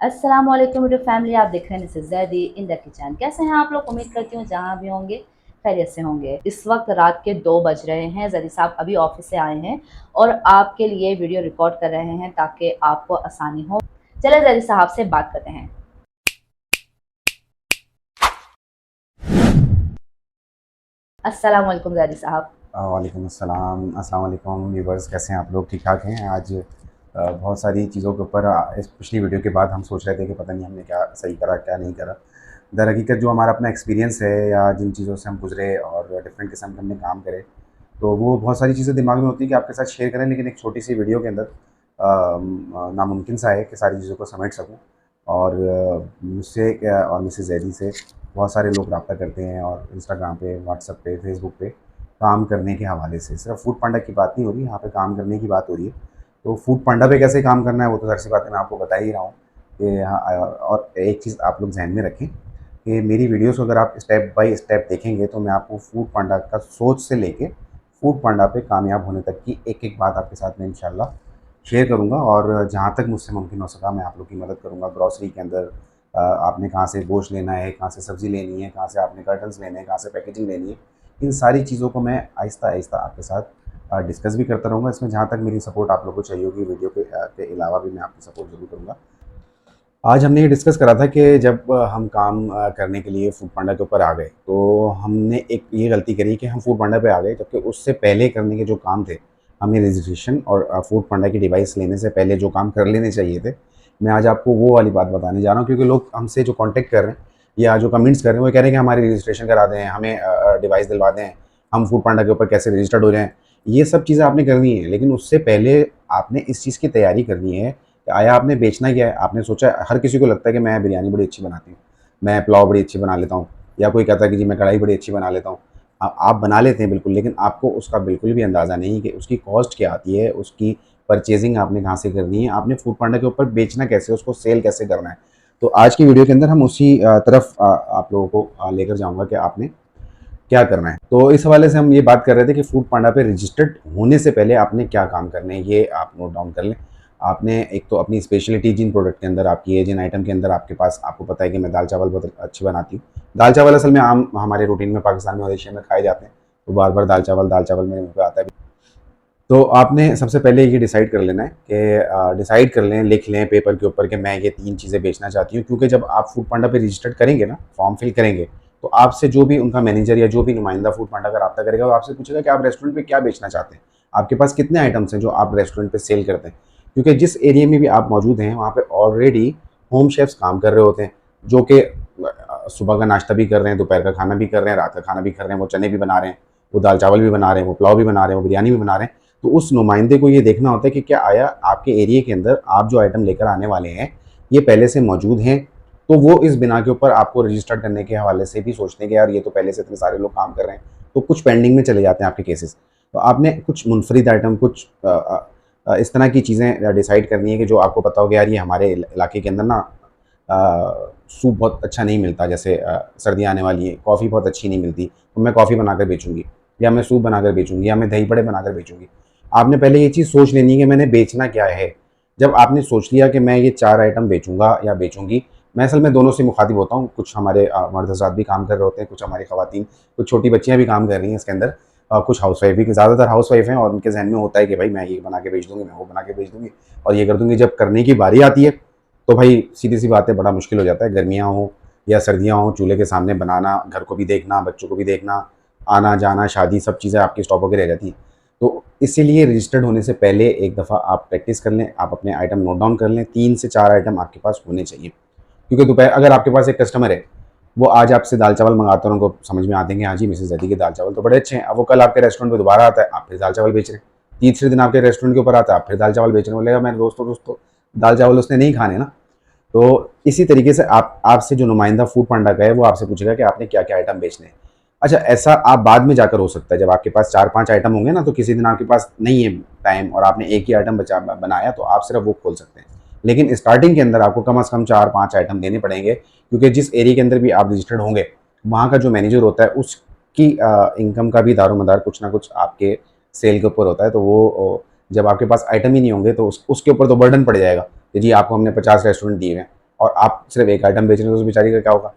अस्सलाम वालेकुम YouTube family, आप देख रहे हैं Mrs Zaidi in the kitchen. कैसे हैं आप लोग? उम्मीद करती हूँ जहाँ भी होंगे खैरियत से होंगे। इस वक्त रात के 2 बज रहे हैं। जैदी साहब अभी ऑफिस से आए हैं और आपके लिए वीडियो रिकॉर्ड कर रहे हैं ताकि आपको आसानी हो। चले जैदी साहब से बात करते हैं। अस्सलाम वालेकुम जैदी साहब। वालेकुम अस्सलाम। अस्सलाम वालेकुम व्यूवर्स, कैसे हैं आप लोग? ठीक ठाक हैं? आज बहुत सारी चीज़ों के ऊपर इस पिछली वीडियो के बाद हम सोच रहे थे कि पता नहीं हमने क्या सही करा क्या नहीं करा। दर हकीकत जो हमारा अपना एक्सपीरियंस है या जिन चीज़ों से हम गुजरे और डिफरेंट किस्म के हमने काम करे, तो वो बहुत सारी चीज़ें दिमाग में होती हैं कि आपके साथ शेयर करें, लेकिन एक छोटी सी वीडियो के अंदर नामुमकिन सा है कि सारी चीज़ों को समेट सकूँ। और मुझसे और मिसेज़ जैदी से बहुत सारे लोग रब्ता करते हैं, और इंस्टाग्राम पे, व्हाट्सएप पे, फेसबुक पे काम करने के हवाले से। सिर्फ फूड पांडा की बात नहीं हो रही, यहाँ पे काम करने की बात हो रही है। तो फूड पांडा पे कैसे काम करना है वो तो ज़ाहिर सी बात है, मैं आपको बता ही रहा हूँ कि हाँ। और एक चीज़ आप लोग ज़हन में रखें कि मेरी वीडियोस को अगर आप स्टेप बाय स्टेप देखेंगे तो मैं आपको फूड पांडा का सोच से लेके फूड पांडा पे कामयाब होने तक की एक-एक बात आपके साथ में इंशाल्लाह शेयर करूँगा। और जहाँ तक मुझसे मुमकिन हो सका मैं आप लोग की मदद करूँगा। ग्रॉसरी के अंदर आपने कहाँ से गोश्त लेना है, कहाँ से सब्ज़ी लेनी है, कहाँ से आपने कर्टन्स लेने हैं, कहाँ से पैकेजिंग लेनी है, इन सारी चीज़ों को मैं आहिस्ता-आहिस्ता आपके साथ डिस्कस भी करता रहूँगा। इसमें जहाँ तक मेरी सपोर्ट आप लोगों को चाहिए होगी वीडियो के अलावा भी मैं आपकी सपोर्ट ज़रूर करूँगा। आज हमने ये डिस्कस करा था कि जब हम काम करने के लिए फूड पांडा के ऊपर आ गए, तो हमने एक ये गलती करी कि हम फूड पांडा पे आ गए, जबकि उससे पहले करने के जो काम थे, हमें रजिस्ट्रेशन और फूड पांडा की डिवाइस लेने से पहले जो काम कर लेने चाहिए थे, मैं आज आपको वो वाली बात बताने जा रहा हूँ। क्योंकि लोग हमसे जो कॉन्टैक्ट कर रहे हैं या जो कमेंट्स कर रहे हैं, वो कह रहे हैं कि हमारी रजिस्ट्रेशन करा दें, हमें डिवाइस दिलवा दें, हम फूड पांडा के ऊपर कैसे रजिस्टर्ड हो जाएँ। ये सब चीज़ें आपने करनी है, लेकिन उससे पहले आपने इस चीज़ की तैयारी करनी है कि आया आपने बेचना क्या है। आपने सोचा, हर किसी को लगता है कि मैं बिरयानी बड़ी अच्छी बनाती हूँ, मैं पुलाव बड़ी अच्छी बना लेता हूँ, या कोई कहता है कि जी मैं कढ़ाई बड़ी अच्छी बना लेता हूँ। आप बना लेते हैं बिल्कुल, लेकिन आपको उसका बिल्कुल भी अंदाज़ा नहीं कि उसकी कॉस्ट क्या आती है, उसकी परचेज़िंग आपने कहाँ से करनी है, आपने फूड पांडा के ऊपर बेचना कैसे है, उसको सेल कैसे करना है। तो आज की वीडियो के अंदर हम उसी तरफ आप लोगों को लेकर जाऊँगा कि आपने क्या करना है। तो इस हवाले से हम ये बात कर रहे थे कि फूड पांडा पे रजिस्टर्ड होने से पहले आपने क्या काम करने हैं, ये आप नोट डाउन कर लें। आपने एक तो अपनी स्पेशलिटी जिन प्रोडक्ट के अंदर आपकी है, जिन आइटम के अंदर आपके पास, आपको पता है कि मैं दाल चावल बहुत अच्छी बनाती हूँ। दाल चावल असल में आम हमारे रूटीन में पाकिस्तान में और एशिया में खाए जाते हैं, तो बार बार दाल चावल मेरे मुँह पे आता है। तो आपने सबसे पहले ये डिसाइड कर लेना है कि डिसाइड कर लें, लिख लें पेपर के ऊपर कि मैं ये 3 चीज़ें बेचना चाहती हूँ। क्योंकि जब आप फूड पांडा पे रजिस्टर्ड करेंगे ना, फॉर्म फिल करेंगे, तो आपसे जो भी उनका मैनेजर या जो भी नुमाइंदा फूड पांडा का रब्ता करेगा, वो आपसे पूछेगा कि आप रेस्टोरेंट पे क्या बेचना चाहते हैं? आपके पास कितने आइटम्स हैं जो आप रेस्टोरेंट पे सेल करते हैं? क्योंकि जिस एरिया में भी आप मौजूद हैं, वहाँ पे ऑलरेडी होम शेफ्स काम कर रहे होते हैं, जो कि सुबह का नाश्ता भी कर रहे हैं, दोपहर का खाना भी कर रहे हैं, रात का खाना भी कर रहे हैं। वो चने भी बना रहे हैं, वो दाल चावल भी बना रहे हैं, वो पुलाव भी बना रहे हैं, वो बिरयानी भी बना रहे हैं। तो उस नुमाइंदे को ये देखना होता है कि क्या आया आपके एरिया के अंदर आप जो आइटम लेकर आने वाले हैं, ये पहले से मौजूद हैं। तो वो इस बिना के ऊपर आपको रजिस्टर करने के हवाले से भी सोचते हैं कि यार ये तो पहले से इतने सारे लोग काम कर रहे हैं, तो कुछ पेंडिंग में चले जाते हैं आपके केसेस। तो आपने कुछ मुनफरिद आइटम, कुछ इस तरह की चीज़ें डिसाइड करनी है कि जो आपको पता हो कि यार ये हमारे इलाके के अंदर ना सूप बहुत अच्छा नहीं मिलता। जैसे सर्दियाँ आने वाली हैं, कॉफ़ी बहुत अच्छी नहीं मिलती, तो मैं कॉफ़ी बनाकर बेचूँगी, या मैं सूप बनाकर बेचूँगी, या मैं दही बड़े बनाकर बेचूँगी। आपने पहले ये चीज़ सोच लेनी है कि मैंने बेचना क्या है। जब आपने सोच लिया कि मैं ये 4 आइटम बेचूँगा या बेचूँगी, मैं असल में दोनों से मुखातिब होता हूँ। कुछ हमारे मर्द हज़रात भी काम कर रहे होते हैं, कुछ हमारी ख़वातीन, कुछ छोटी बच्चियाँ भी काम कर रही हैं इसके अंदर। कुछ हाउसवाइफ़ भी, ज़्यादातर हाउसवाइफ़ हैं, और उनके ज़हन में होता है कि भाई मैं ये बना के बेच दूँगी, मैं वो बना के बेच दूँगी और ये कर दूँगी। जब करने की बारी आती है, तो भाई सीधी-सी बात है, बड़ा मुश्किल हो जाता है। गर्मियाँ हों या सर्दियाँ हों, चूल्हे के सामने बनाना, घर को भी देखना, बच्चों को भी देखना, आना-जाना, शादी, सब चीज़ें आपकी स्टॉप होके रह जाती हैं। तो इसीलिए रजिस्टर्ड होने से पहले एक दफ़ा आप प्रैक्टिस कर लें, आप अपने आइटम नोट डाउन कर लें। 3 से 4 आइटम आपके पास होने चाहिए। क्योंकि दोपहर अगर आपके पास एक कस्टमर है, वो आज आपसे दाल-चावल मँगाता है और उनको समझ में आते हैं कि हाँ जी, मिसेज़ ज़ैदी के दाल-चावल तो बड़े अच्छे हैं। अब वो कल आपके रेस्टोरेंट पे दोबारा आता है, आप फिर दाल-चावल बेच रहे हैं। तीसरे दिन आपके रेस्टोरेंट के ऊपर आता है, आप फिर दाल-चावल बेच रहे हैं। बोलेगा मेरे दोस्तों दाल-चावल उसने नहीं खाने ना। तो इसी तरीके से आप आपसे जो नुमाइंदा फूड पांडा का है, वो आपसे पूछेगा कि आपने क्या-क्या आइटम बेचने हैं। अच्छा, ऐसा आप बाद में जाकर हो सकता है, जब आपके पास 4-5 आइटम होंगे ना, तो किसी दिन आपके पास नहीं है टाइम और आपने एक ही आइटम बनाया, तो आप सिर्फ वो खोल सकते हैं। लेकिन स्टार्टिंग के अंदर आपको कम से कम 4-5 आइटम देने पड़ेंगे, क्योंकि जिस एरिया के अंदर भी आप रजिस्टर्ड होंगे, वहाँ का जो मैनेजर होता है, उसकी इनकम का भी दारोमदार कुछ ना कुछ आपके सेल के ऊपर होता है। तो वो जब आपके पास आइटम ही नहीं होंगे, तो उसके ऊपर तो बर्डन पड़ जाएगा कि जी आपको हमने 50 रेस्टोरेंट दिए हैं और आप सिर्फ एक आइटम बेच रहे हो तो उस बेचारी का क्या होगा।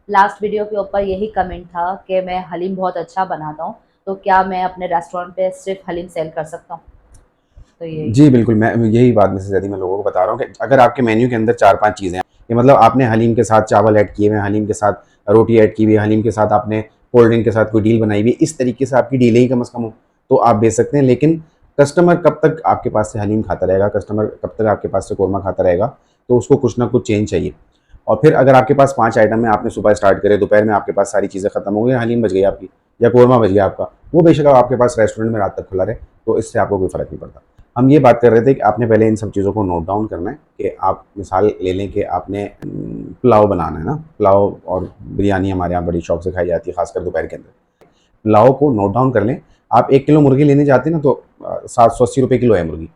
लास्ट वीडियो के ऊपर यही कमेंट था कि मैं हलीम बहुत अच्छा बनाता हूँ, तो क्या मैं अपने रेस्टोरेंट पे सिर्फ हलीम सेल कर सकता हूँ? तो यही। जी बिल्कुल, मैं यही बात में से ज़्यादा मैं लोगों को बता रहा हूँ कि अगर आपके मेन्यू के अंदर 4-5 चीज़ें हैं, कि मतलब आपने हलीम के साथ चावल ऐड किए हुए हैं, हलीम के साथ रोटी ऐड की हुई है, हलीम के साथ आपने कोल्ड ड्रिंक के साथ कोई डील बनाई हुई है, इस तरीके से आपकी डीलें ही कम से कम हो, तो आप बेच सकते हैं। लेकिन कस्टमर कब तक आपके पास से हलीम खाता रहेगा, कस्टमर कब तक आपके पास से कोरमा खाता रहेगा, तो उसको कुछ ना कुछ चेंज चाहिए। और फिर अगर आपके पास 5 आइटम है, आपने सुबह स्टार्ट करे, दोपहर में आपके पास सारी चीज़ें खत्म हो गई, हलीम बच गई आपकी या कोरमा बच गया आपका, वो बेशक आपके पास रेस्टोरेंट में रात तक खुला रहे, तो इससे आपको कोई फ़र्क नहीं पड़ता। हम ये बात कर रहे थे कि आपने पहले इन सब चीज़ों को नोट डाउन करना है कि आप मिसाल ले लें कि आपने पुलाव बनाना है ना, पुलाव और बिरयानी हमारे यहाँ बड़ी शौक से खाई जाती है, खासकर दोपहर के अंदर। पुलाव को नोट डाउन कर लें। आप 1 किलो मुर्गी लेने जाते हैं ना, तो 780 रुपये किलो है मुर्गी।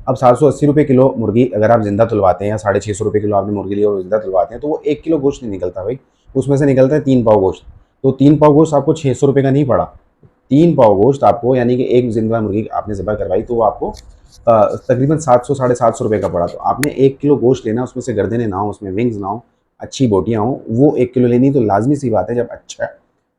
अब 780 रुपये किलो मुर्गी अगर आप ज़िंदा तुलवाते हैं या 650 रुपये किलो आपने मुर्गी ली और ज़िंदा तुलवाते हैं, तो वो 1 किलो गोश्त नहीं निकलता भाई, उसमें से निकलता है 3 पाव गोश्त। तो 3 पाव गोश्त आपको 600 रुपये का नहीं पड़ा, 3 पाव गोश्त आपको, यानी कि एक जिंदा मुर्गी आपने ज़िबा करवाई तो वो आपको तकरीबन 700 साढ़े 700 रुपये का पड़ा। तो आपने 1 किलो गोश्त लेना, उसमें से गर्दनें ना हो, उसमें विंग्स ना हो, अच्छी बोटियाँ हों, वो 1 किलो लेनी। तो लाजमी सी बात है, जब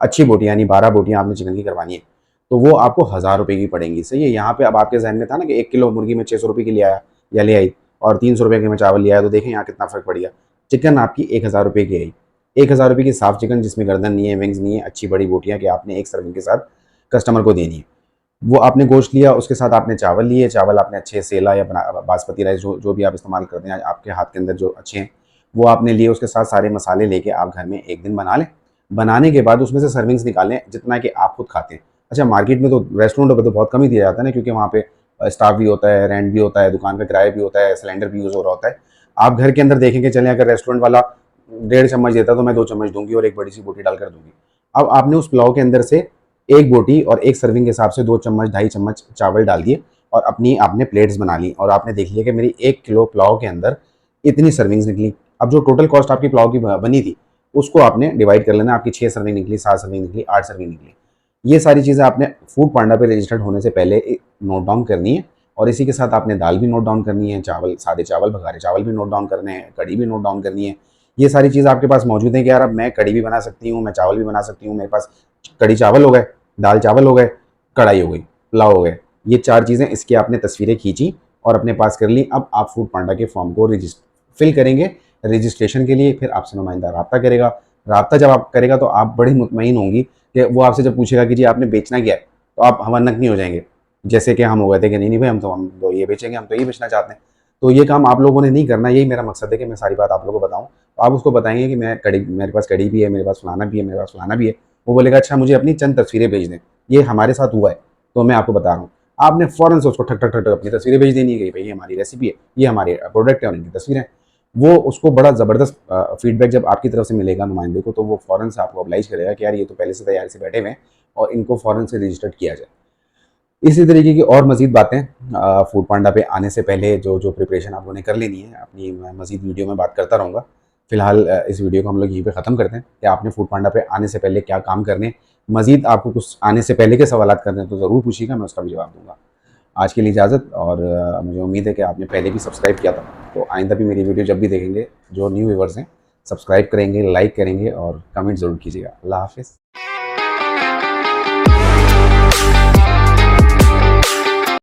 अच्छी बोटियाँ यानी 12 बोटियाँ आपने चिकन की करवानी है, तो वो आपको 1000 रुपये की पड़ेंगी। सही है। यहाँ पे अब आपके जहन में था ना कि 1 किलो मुर्गी में 600 रुपये की ले आया या ले आई और 300 रुपये के में चावल ले आया, तो देखें यहाँ कितना फ़र्क पड़ गया। चिकन आपकी 1000 रुपये की आई, 1000 रुपये की साफ़ चिकन जिसमें गर्दन नहीं है, विंग्स नहीं है, अच्छी बड़ी बोटियाँ कि आपने एक सर्विंग के साथ कस्टमर को देनी है। वो आपने गोश्त लिया, उसके साथ आपने चावल लिए, चावल आपने अच्छे सेला या बासमती राइस जो भी आप इस्तेमाल करते हैं आपके हाथ के अंदर जो अच्छे हैं, वो आपने लिए। उसके साथ सारे मसाले लेके आप घर में एक दिन बना लें। बनाने के बाद उसमें से सर्विंग्स निकालें जितना कि आप खुद खाते हैं। अच्छा, मार्केट में तो रेस्टोरेंटों पे तो बहुत कम ही दिया जाता है ना, क्योंकि वहाँ पे स्टाफ भी होता है, रेंट भी होता है, दुकान का किराया भी होता है, सिलेंडर भी यूज़ हो रहा होता है। आप घर के अंदर देखेंगे, चलें अगर रेस्टोरेंट वाला 1.5 चम्मच देता है तो मैं 2 चम्मच दूँगी और एक बड़ी सी बोटी डालकर दूँगी। अब आपने उस पुलाव के अंदर से एक बोटी और एक सर्विंग के हिसाब से 2 चम्मच 2.5 चम्मच चावल डाल दिए और अपनी आपने प्लेट्स बना ली और आपने देख लिया कि मेरी 1 किलो पुलाव के अंदर इतनी सर्विंग्स निकली। अब जो टोटल कॉस्ट आपकी पुलाव की बनी थी, उसको आपने डिवाइड कर लेना। आपकी 6 सर्विंग निकली, 7 सर्विंग निकली, 8 सर्विंग निकली। ये सारी चीज़ें आपने फूड पांडा पे रजिस्टर्ड होने से पहले नोट डाउन करनी है और इसी के साथ आपने दाल भी नोट डाउन करनी है, चावल, सादे चावल, भगारे चावल भी नोट डाउन करने हैं, कढ़ी भी नोट डाउन करनी है। ये सारी चीज़ आपके पास मौजूद है कि यार अब मैं कढ़ी भी बना सकती हूँ, मैं चावल भी बना सकती हूँ, मेरे पास कढ़ी चावल हो गए, दाल चावल हो गए, कढ़ाई हो गई, पुलाव हो गए। ये 4 चीज़ें इसकी आपने तस्वीरें खींची और अपने पास कर ली। अब आप फूड पांडा के फॉर्म को फिल करेंगे रजिस्ट्रेशन के लिए, फिर आपसे नुमाइंदा राब्ता करेगा। राब्ता जब आप करेगा तो आप बड़ी मुतमईन होंगी कि वो आपसे जब पूछेगा कि जी आपने बेचना क्या है, तो आप हवानक नहीं हो जाएंगे, जैसे कि हम हो गए थे कि नहीं भाई हम तो ये बेचेंगे, हम तो ये बेचना चाहते हैं। तो ये काम आप लोगों ने नहीं करना, यही मेरा मकसद है कि मैं सारी बात आप लोगों को बताऊँ। तो आप उसको बताएंगे कि मैं कड़ी, मेरे पास कड़ी भी है, मेरे पास फलाना भी है, मेरे पास फलाना भी है। वो बोलेगा अच्छा मुझे अपनी चंद तस्वीरें भेज दें, ये हमारे साथ हुआ है तो मैं आपको बता रहा हूँ। आपने फ़ौरन से उसको ठक ठक ठक ठक अपनी तस्वीरें भेज देनी है कि भाई ये हमारी रेसिपी है, ये हमारे प्रोडक्ट है और इनकी तस्वीरें। वो उसको बड़ा ज़बरदस्त फीडबैक जब आपकी तरफ से मिलेगा नुमाइंदे को, तो वो फ़ौरन से आपको ऑब्लाइज करेगा कि यार ये तो पहले से तैयारी से बैठे हुए हैं और इनको फ़ौरन से रजिस्टर्ड किया जाए। इसी तरीके की और मज़ीद बातें फूड पांडा पे आने से पहले जो जो प्रिपरेशन आप लोगों ने कर लेनी है अपनी, मैं मज़ीद वीडियो में बात करता रहूँगा। फ़िलहाल इस वीडियो को हम लोग यहीं पे ख़त्म करते हैं कि आपने फूड पांडा पे आने से पहले क्या काम करने हैं। मज़ीद आपको कुछ आने से पहले के सवालात करने हैं तो ज़रूर पूछिएगा, मैं उसका भी जवाब दूँगा। आज के लिए इजाज़त और मुझे उम्मीद है कि आपने पहले भी सब्सक्राइब किया था, तो आइंदा भी मेरी वीडियो जब भी देखेंगे, जो न्यू व्यूअर्स हैं, सब्सक्राइब करेंगे, लाइक करेंगे और कमेंट ज़रूर कीजिएगा। अल्लाह हाफ़िज़।